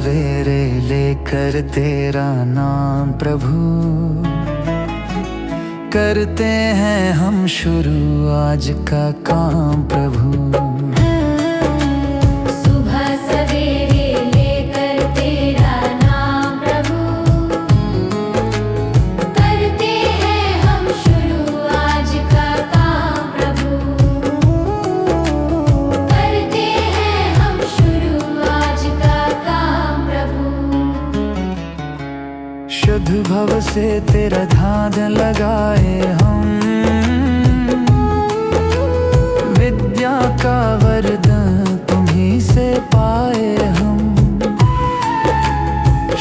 सवेरे लेकर तेरा नाम प्रभु, करते हैं हम शुरू आज का काम प्रभु। सुबह सवेरे लेकर तेरा नाम प्रभु, करते हैं हम शुरू आज का काम प्रभु, करते हैं हम शुरू आज का काम प्रभु। शुद्ध भव से तेरा ध्यान लगाए हम, विद्या का वरदान तुम्हीं से पाए हम।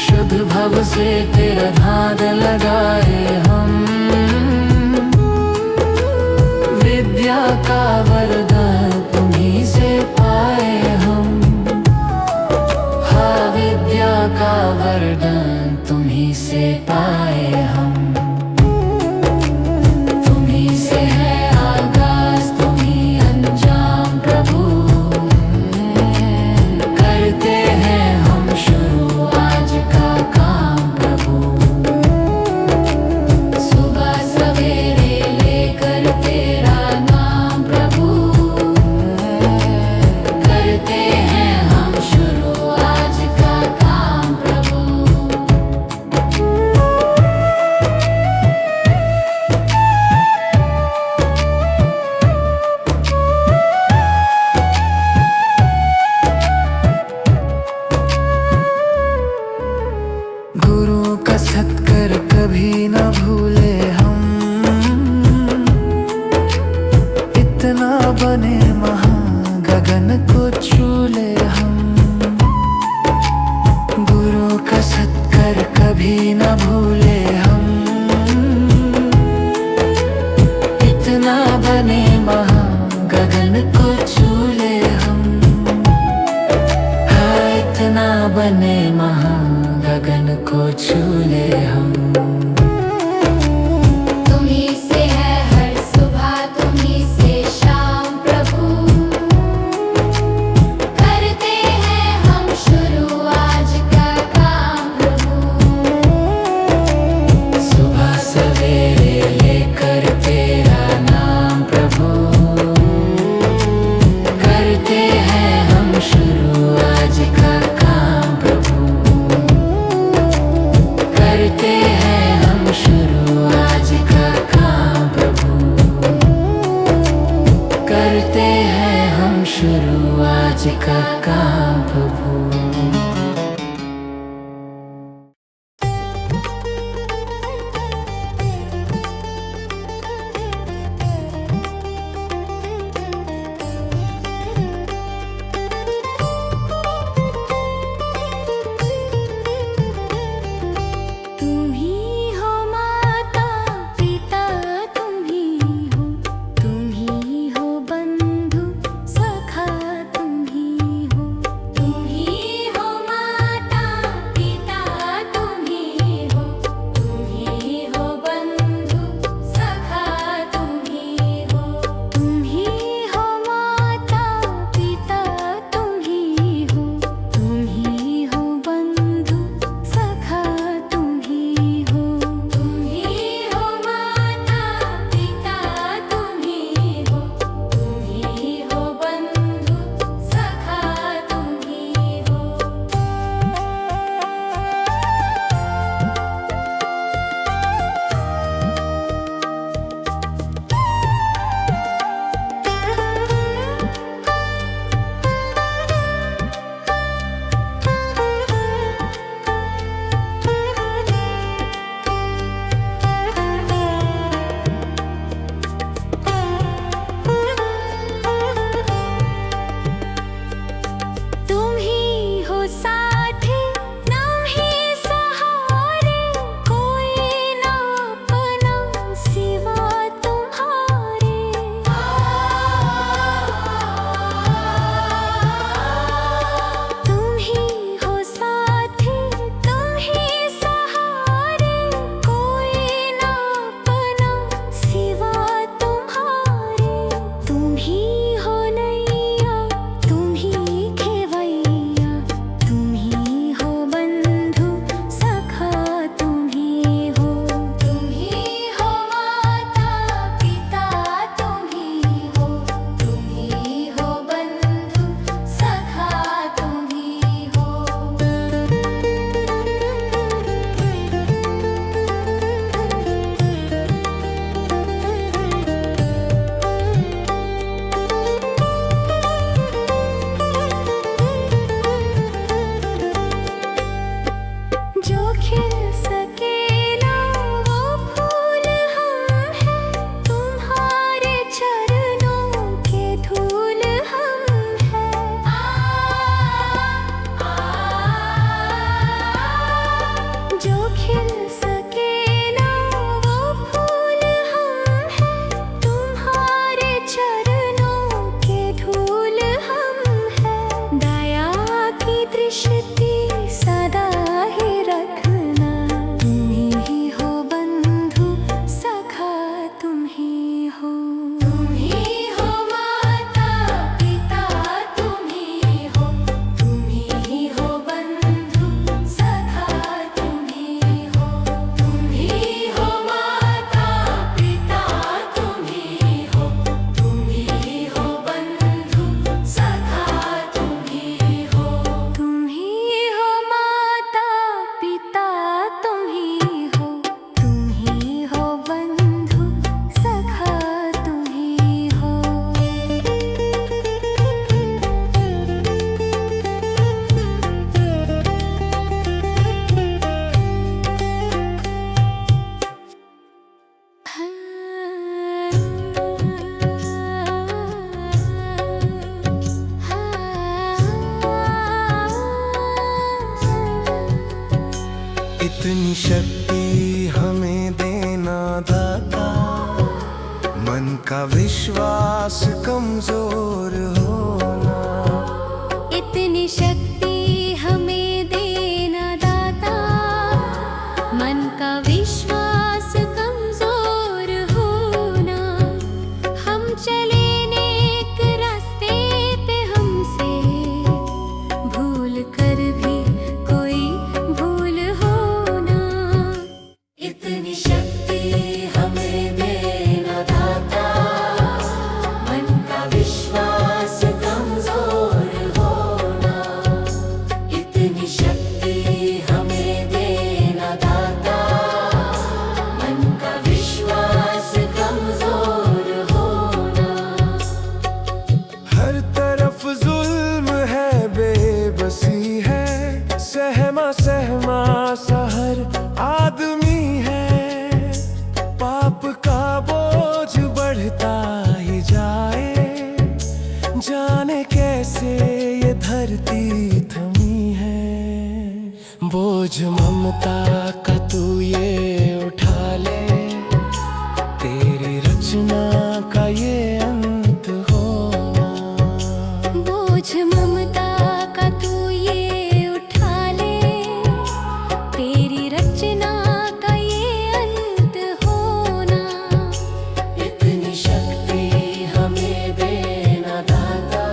शुद्ध भव से तेरा ध्यान लगाए हम, विद्या का वरदान तुम्हीं से पाए हम। हाँ, विद्या का वरदान तुम्हीं से पाए हम। तुम्हीं से है आगाज, तुम्हीं अंजाम प्रभु, करते हैं हम शुरू आज का काम प्रभु। सुबह सवेरे लेकर तेरा नाम प्रभु, करते हैं हम शुरू आज का काम प्रभु। गुरु का सत्कर कभी न भूले हम, इतना बने महान गगन को छू ले हम। गुरु का सत्कर कभी न भूले हम, इतना बने महान गगन को छू ले हम। हाँ, इतना बने महान गगन को छू ले हम। तुम्हीं से है हर सुबह, तुम्हीं से शाम प्रभु, करते हैं हम शुरू आज का काम प्रभु। सुबह सवेरे लेकर तेरा नाम प्रभु, करते हैं हम शुरू आज का काम प्रभु, करते हैं हम इतनी शक्ति हमें देना दाता, मन का विश्वास कमजोर होना। इतनी शक्ति हमें देना दाता, मन का विश्वास कमजोर होना। हम चले नेक रास्ते पे, हमसे भूल कर भी कोई भूल होना। इतनी शक्ति हमें देना दाता, मन का विश्वास कमजोर होना। इतनी शक्ति हमें देना दाता, मन का विश्वास कमजोर होना। हर तरफ जुल्म है, बेबसी है, सहमा सहमा सा हर आदमी है। पाप का बोझ बढ़ता ही जाए, जाने कैसे ये धरती थमी है। बोझ ममता का तू ये उठा ले, तेरी रचना का ये अंत होना। बोझ ममता का तू ये उठा ले, तेरी रचना का ये अंत होना। इतनी शक्ति हमें देना दाता,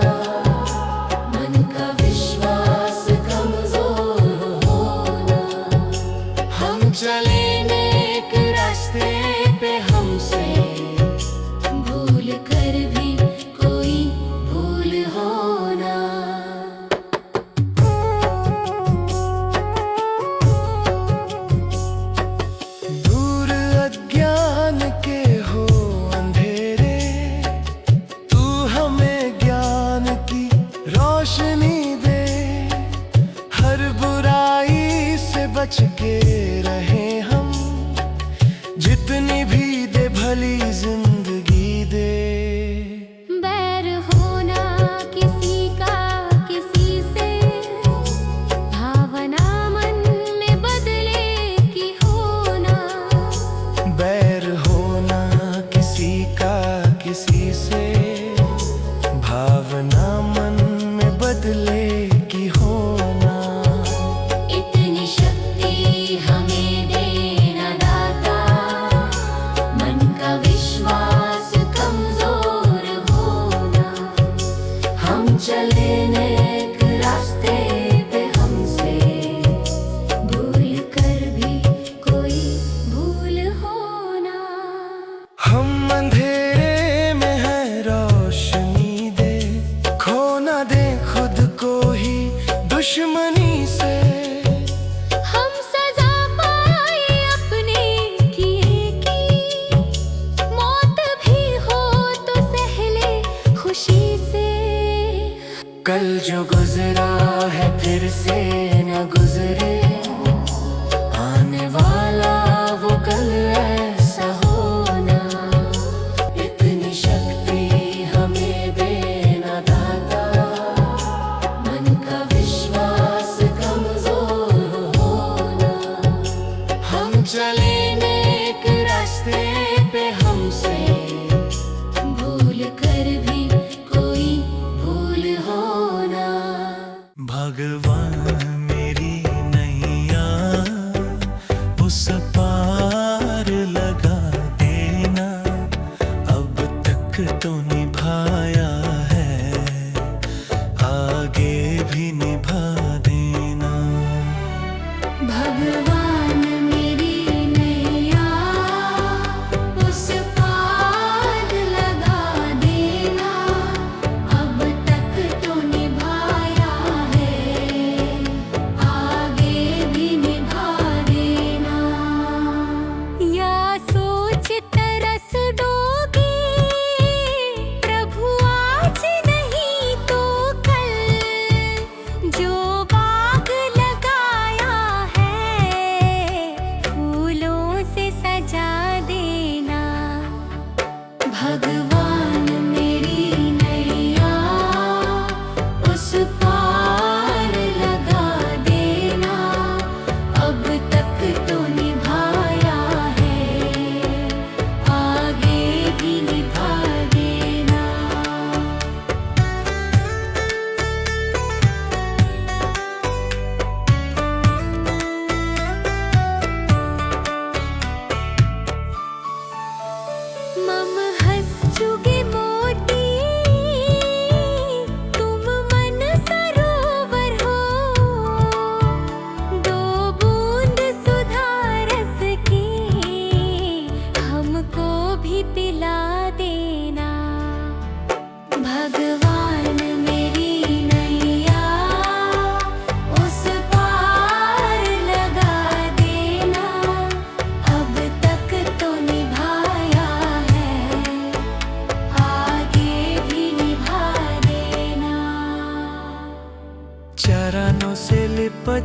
मन का विश्वास कमजोर होना। हम चले नेक रास्ते पे, हमसे भूल कर भी कोई भूल होना। दूर अज्ञान के हो अंधेरे, तू हमें ज्ञान की रोशनी दे। हर बुराई से बच के रहे हम, जितनी भी दे भली जिंदगी दे। बैर होना किसी का किसी से, भावना मन में बदले की होना। बैर होना किसी का किसी से, भावना मन में बदले की होना। इतनी शक्ति हमें देना दाता, मन का विश्वास कमजोर होना। हम चले नेक रास्ते पे, हमसे भूल कर भी कोई भूल होना। हम अंधेरे में है, रोशनी दे। खो ना दे खुद को ही दुश्मनी से। हम सजा पाए अपने किए की, मौत भी हो तो सह ले खुशी से। कल जो गुजरा है फिर से न गुजरे, आने वाला वो कल ऐसा होना। इतनी शक्ति हमें देना दाता, मन का विश्वास कमजोर होना। हम चले नेक रास्ते पे, हमसे भूल कर भी कोई भूल होना। भगवान मेरी नैया उस पार लगा देना, अब तक तो निभाया है, आगे भी निभा देना। भगवान मेरी नैया उस पार लगा देना, अब तक तो निभाया है, आगे भी निभा देना।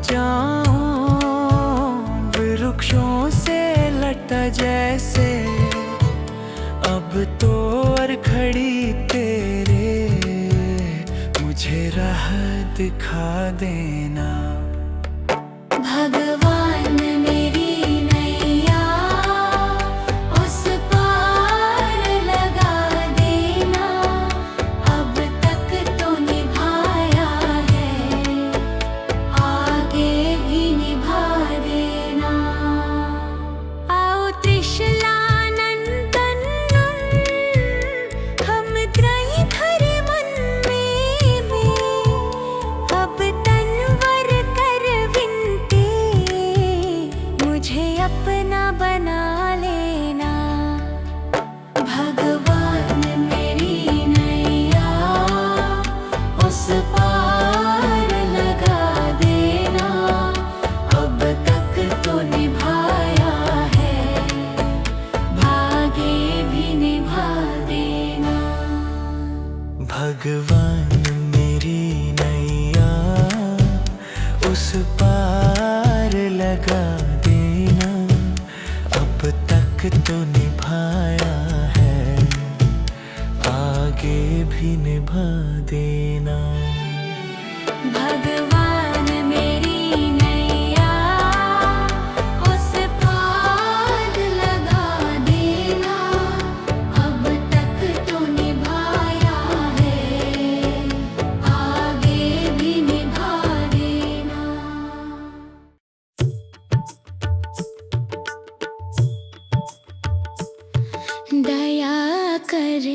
जाऊं वृक्षों से लटा जैसे, अब तो और खड़ी तेरे मुझे राह दिखा देना। भगवान मेरी नैया उस पार लगा देना, अब तक तो निभाया है, आगे भी निभा देना। आओ त्रिशूलानंदन हम त्रयी धरे मन में, अब तनवर कर विनती मुझे अपना बना लेना। भगवान मेरी नैया उस पार लगा देना, अब तक तो निभाया है, भागे भी निभा देना। भगवान मेरी नैया उस पार लगा देना, अब तक तो निभाया है, आगे भी निभा देना। भगवान मेरी नैया उस पार लगा देना, अब तक तो निभाया है, आगे भी निभा देना। दया कर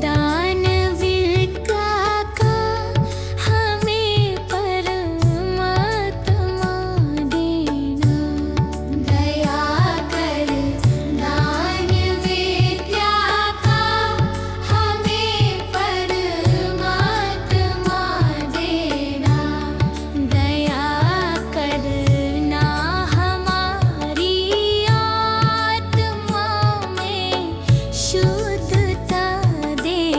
दानवीर का हमें परमात्मा देना। दया कर दानवीर का हमें परमात्मा देना। दया करना हमारी आत्मा में शुद्धता देना।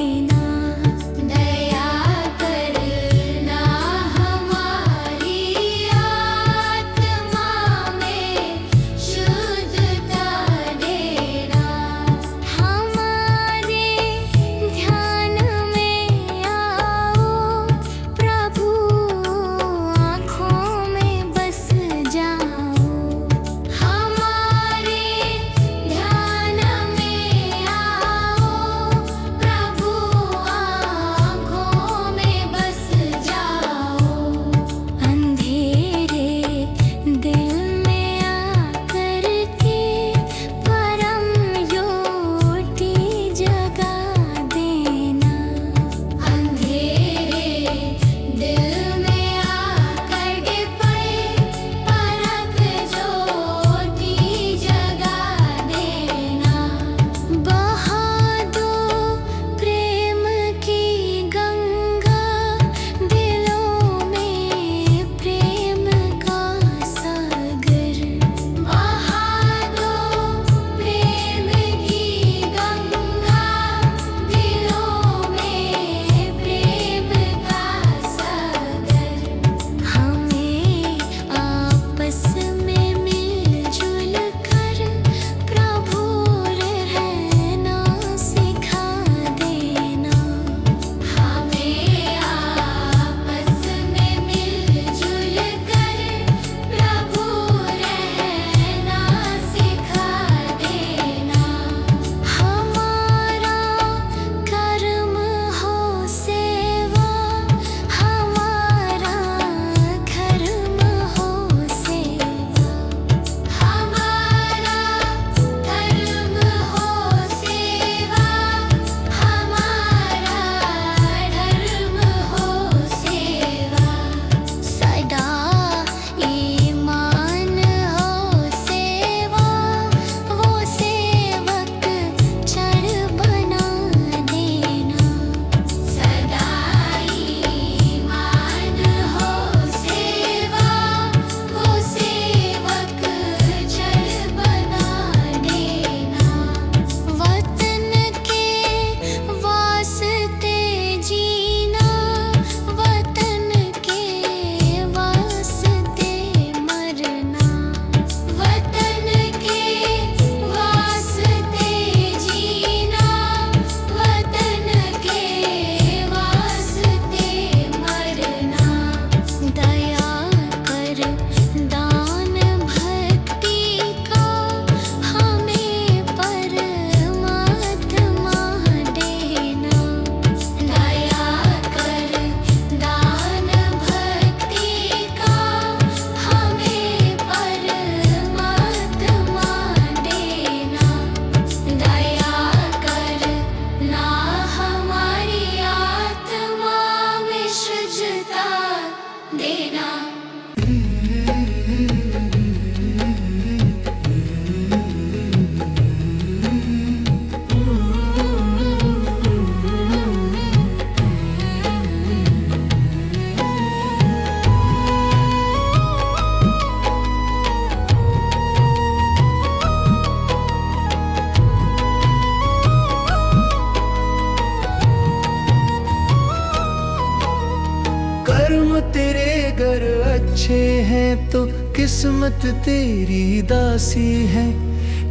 अच्छे हैं तो किस्मत तेरी दासी है,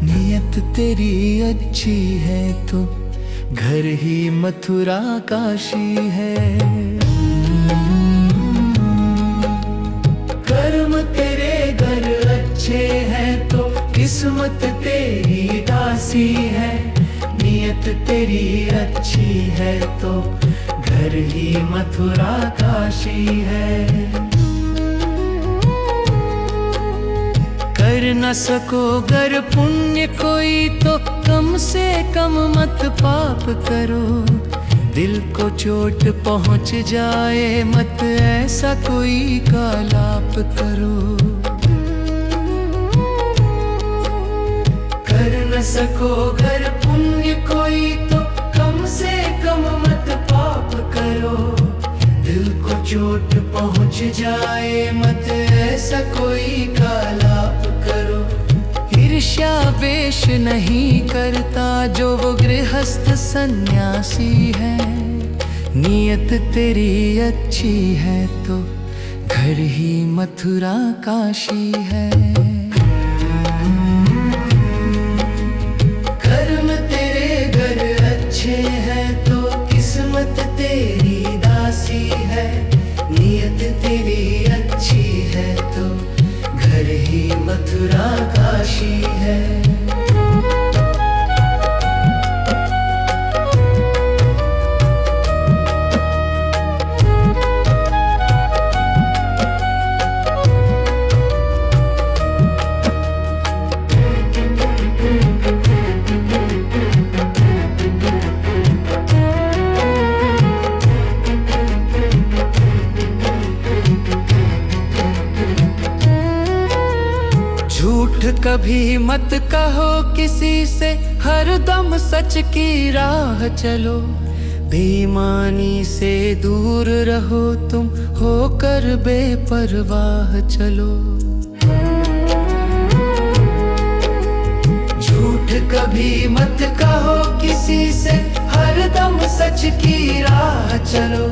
नियत तेरी अच्छी है तो घर ही मथुरा काशी है। कर्म तेरे घर अच्छे हैं तो किस्मत तेरी दासी है, नियत तेरी अच्छी है तो घर ही मथुरा काशी है। कर न सको गर पुण्य कोई तो कम से कम मत पाप करो, दिल को चोट पहुंच जाए मत ऐसा कोई कालाप करो। कर न सको गर पुण्य कोई तो कम से कम मत पाप करो, दिल को चोट पहुंच जाए मत ऐसा कोई कालाप करो। ईर्ष्या वेश नहीं करता जो वो गृहस्थ सन्यासी है, नियत तेरी अच्छी है तो घर ही मथुरा काशी है। कर्म तेरे घर अच्छे हैं तो किस्मत तेरी दासी है, नियत तेरी अच्छी है तो घर ही मथुरा काशी है। झूठ कभी मत कहो किसी से, हरदम सच की राह चलो, बेईमानी से दूर रहो तुम होकर बेपरवाह चलो। झूठ कभी मत कहो किसी से, हरदम सच की राह चलो,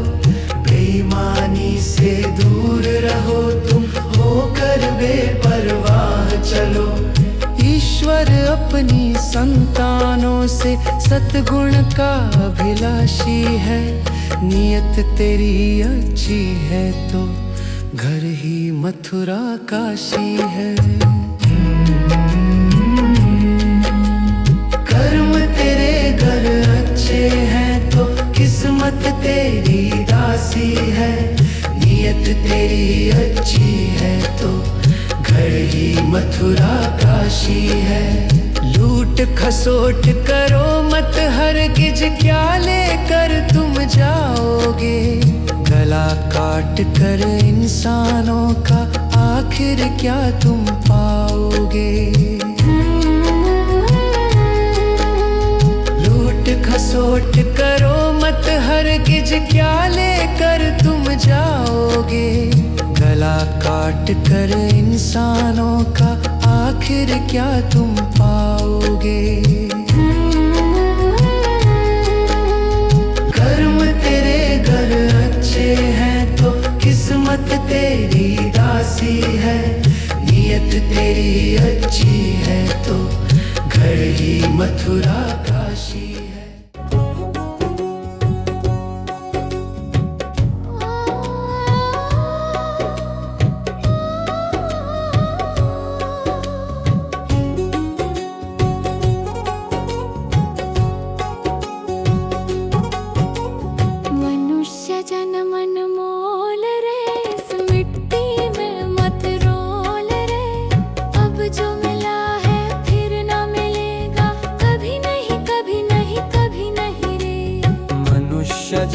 बेईमानी से दूर रहो तुम होकर बेपरवाह चलो। ईश्वर अपनी संतानों से सतगुण का अभिलाषी है, नियत तेरी अच्छी है तो घर ही मथुरा काशी है। कर्म तेरे घर अच्छे हैं तो किस्मत तेरी दासी है, नियत तेरी अच्छी है तो घर ही मथुरा काशी है। लूट खसोट करो मत हरगिज, क्या लेकर तुम जाओगे, गला काट कर इंसानों का आखिर क्या तुम पाओगे। लूट खसोट करो मत हरगिज, क्या लेकर तुम जाओगे, गला काट कर इंसानों का आखिर क्या तुम पाओगे। कर्म तेरे घर अच्छे हैं तो किस्मत तेरी दासी है, नियत तेरी अच्छी है तो घर ही मथुरा काशी है।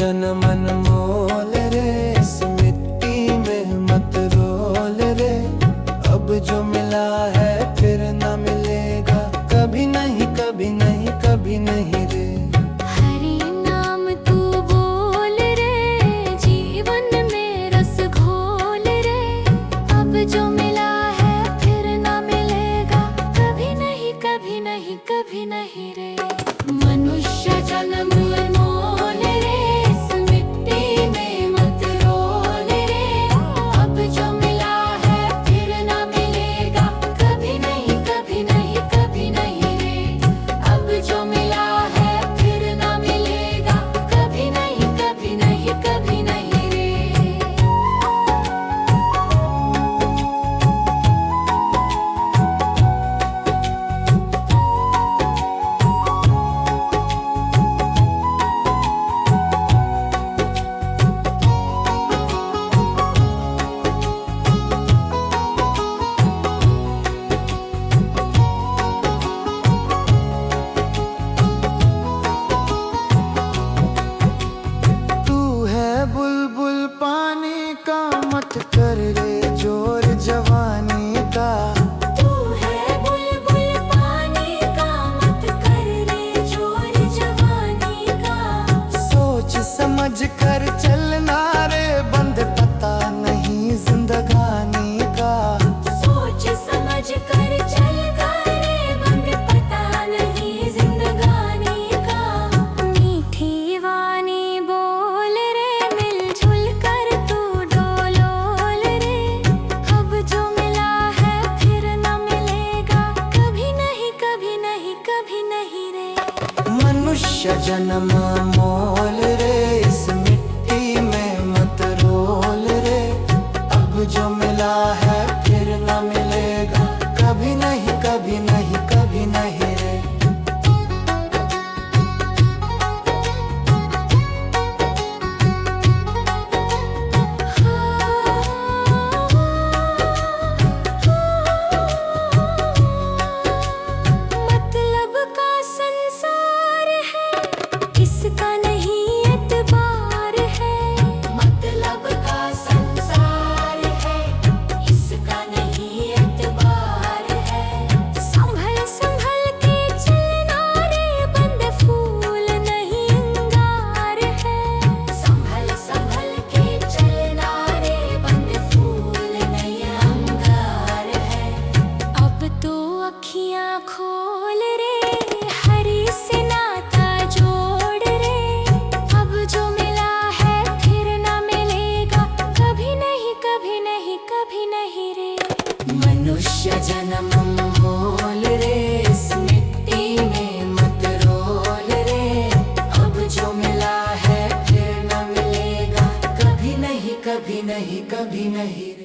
जन मन मोल रे, इस मिट्टी में मत रोल रे, अब जो मिला है फिर न मिलेगा, कभी नहीं कभी नहीं कभी नहीं रे। हरि नाम तू बोल रे, जीवन में रस घोल रे, अब जो मिला है फिर न मिलेगा, कभी नहीं कभी नहीं कभी नहीं रे। मनुष्य जन्म अनमोल रे, इस मिट्टी मनुष्य जन्म मोल रे, इस मिट्टी में मत रोल रे। अब जो मिला है फिर न मिलेगा, कभी नहीं कभी नहीं कभी नहीं रे। मतलब का संसार है, इसका नहीं एतबार है। मतलब का संसार है, इसका नहीं एतबार है। संभल संभल के चलना रे, बंद फूल नहीं अंगार है। संभल संभल के चलना रे, बंद फूल नहीं अंगार है। अब तो अखियां खोल रे, हरी से नाता जोड़ रे। अब जो मिला है फिर ना मिलेगा, कभी नहीं कभी नहीं कभी नहीं रे। मनुष्य जन्म मोल रे, इस मिट्टी में मत रोल रे। अब जो मिला है फिर ना मिलेगा, कभी नहीं कभी नहीं कभी नहीं रे।